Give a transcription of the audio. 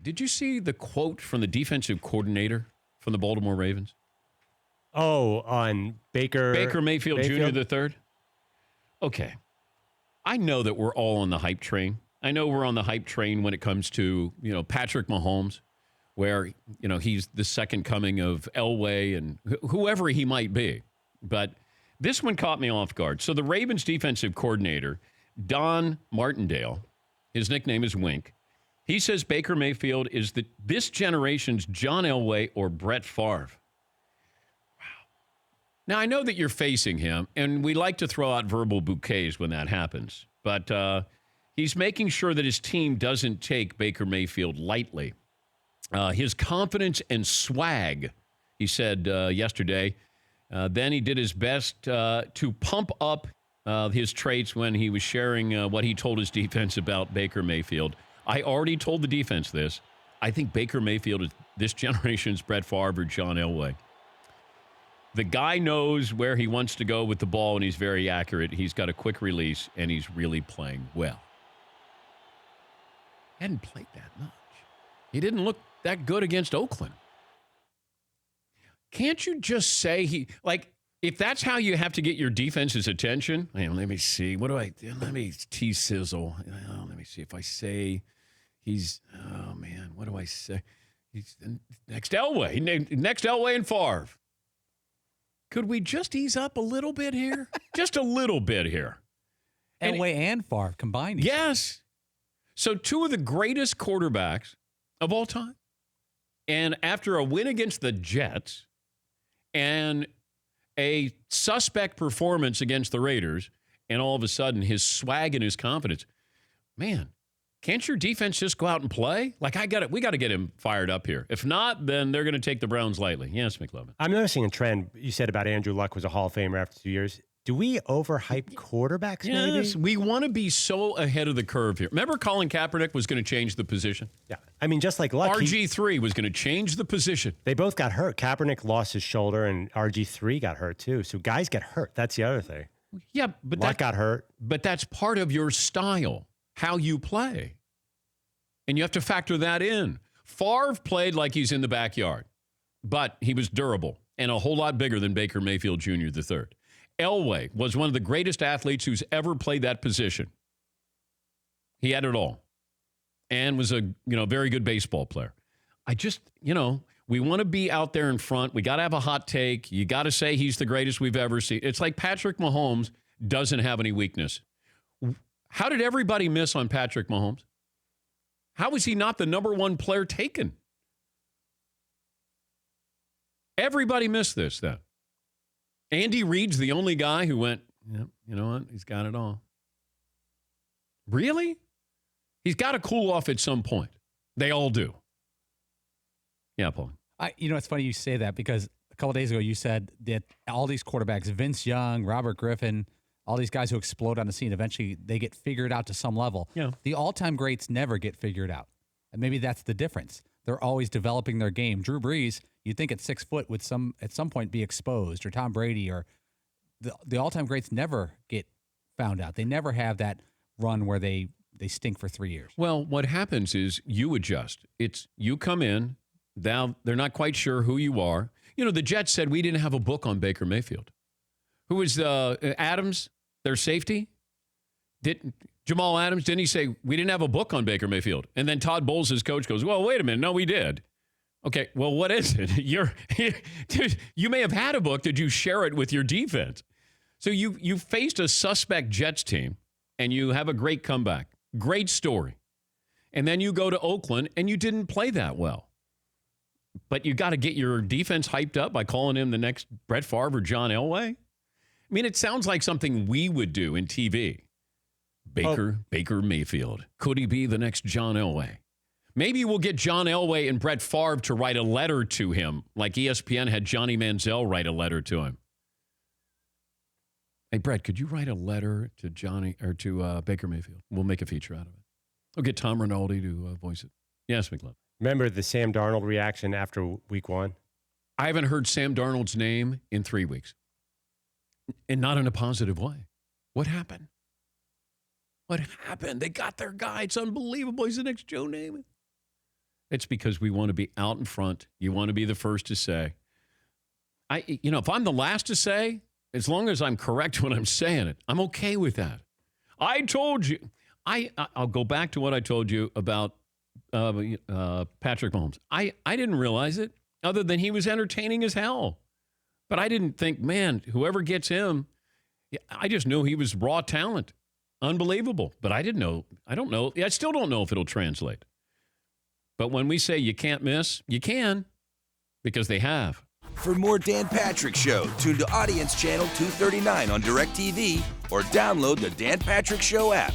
Did you see the quote from the defensive coordinator from the Baltimore Ravens? Oh, on Baker Mayfield Jr. the third? Okay. I know that we're all on the hype train. I know we're on the hype train when it comes to, Patrick Mahomes, where, he's the second coming of Elway and whoever he might be. But this one caught me off guard. So the Ravens defensive coordinator, Don Martindale, his nickname is Wink. He says Baker Mayfield is this generation's John Elway or Brett Favre. Wow. Now, I know that you're facing him, and we like to throw out verbal bouquets when that happens. But he's making sure that his team doesn't take Baker Mayfield lightly. His confidence and swag, he said yesterday. Then he did his best to pump up his traits when he was sharing what he told his defense about Baker Mayfield. I already told the defense this. I think Baker Mayfield is this generation's Brett Favre or John Elway. The guy knows where he wants to go with the ball, and he's very accurate. He's got a quick release, and he's really playing well. Hadn't played that much. He didn't look that good against Oakland. Can't you just say if that's how you have to get your defense's attention? Man, let me see. Let me T-sizzle. Let me see if I say what do I say? He's next Elway. Next Elway and Favre. Could we just ease up a little bit here? Just a little bit here. Elway and Favre combined. Yes. So two of the greatest quarterbacks of all time. And after a win against the Jets and a suspect performance against the Raiders, and all of a sudden his swag and his confidence, man, can't your defense just go out and play? We got to get him fired up here. If not, then they're going to take the Browns lightly. Yes, McLovin. I'm noticing a trend. You said about Andrew Luck was a Hall of Famer after 2 years. Do we overhype quarterbacks, maybe? Yes, we want to be so ahead of the curve here. Remember Colin Kaepernick was going to change the position? Yeah. I mean, just like Luck. RG3 was going to change the position. They both got hurt. Kaepernick lost his shoulder, and RG3 got hurt, too. So guys get hurt. That's the other thing. Yeah, but Luck got hurt. But that's part of your style, how you play. And you have to factor that in. Favre played like he's in the backyard, but he was durable and a whole lot bigger than Baker Mayfield Jr. III. Elway was one of the greatest athletes who's ever played that position. He had it all and was a very good baseball player. I just, we want to be out there in front. We got to have a hot take. You got to say he's the greatest we've ever seen. It's like Patrick Mahomes doesn't have any weakness. How did everybody miss on Patrick Mahomes? How is he not the number one player taken? Everybody missed this then. Andy Reid's the only guy who went, you know what? He's got it all. Really? He's got to cool off at some point. They all do. Yeah, Paul. It's funny you say that because a couple of days ago you said that all these quarterbacks, Vince Young, Robert Griffin, all these guys who explode on the scene, eventually they get figured out to some level. Yeah. The all-time greats never get figured out. And maybe that's the difference. They're always developing their game. Drew Brees, you'd think at 6 foot would at some point be exposed, or Tom Brady, or the all-time greats never get found out. They never have that run where they stink for 3 years. Well, what happens is you adjust. It's you come in, now they're not quite sure who you are. The Jets said we didn't have a book on Baker Mayfield. Who was Adams, their safety? Jamal Adams, didn't he say, we didn't have a book on Baker Mayfield? And then Todd Bowles, his coach, goes, well, wait a minute. No, we did. Okay, well, what is it? You may have had a book. Did you share it with your defense? So you faced a suspect Jets team, and you have a great comeback. Great story. And then you go to Oakland, and you didn't play that well. But you got to get your defense hyped up by calling him the next Brett Favre or John Elway. I mean, it sounds like something we would do in TV. Baker Mayfield. Could he be the next John Elway? Maybe we'll get John Elway and Brett Favre to write a letter to him, like ESPN had Johnny Manziel write a letter to him. Hey, Brett, could you write a letter to to Baker Mayfield? We'll make a feature out of it. We'll get Tom Rinaldi to voice it. Yes, McLovin. Remember the Sam Darnold reaction after week 1? I haven't heard Sam Darnold's name in 3 weeks. And not in a positive way. What happened? What happened? They got their guy. It's unbelievable. He's the next Joe Namath. It's because we want to be out in front. You want to be the first to say. If I'm the last to say, as long as I'm correct when I'm saying it, I'm okay with that. I told you. I'll go back to what I told you about Patrick Mahomes. I didn't realize it other than he was entertaining as hell. But I didn't think, man, whoever gets him, I just knew he was raw talent. Unbelievable. But I didn't know. I don't know. I still don't know if it'll translate. But when we say you can't miss, you can, because they have. For more Dan Patrick Show, tune to Audience Channel 239 on DirecTV or download the Dan Patrick Show app.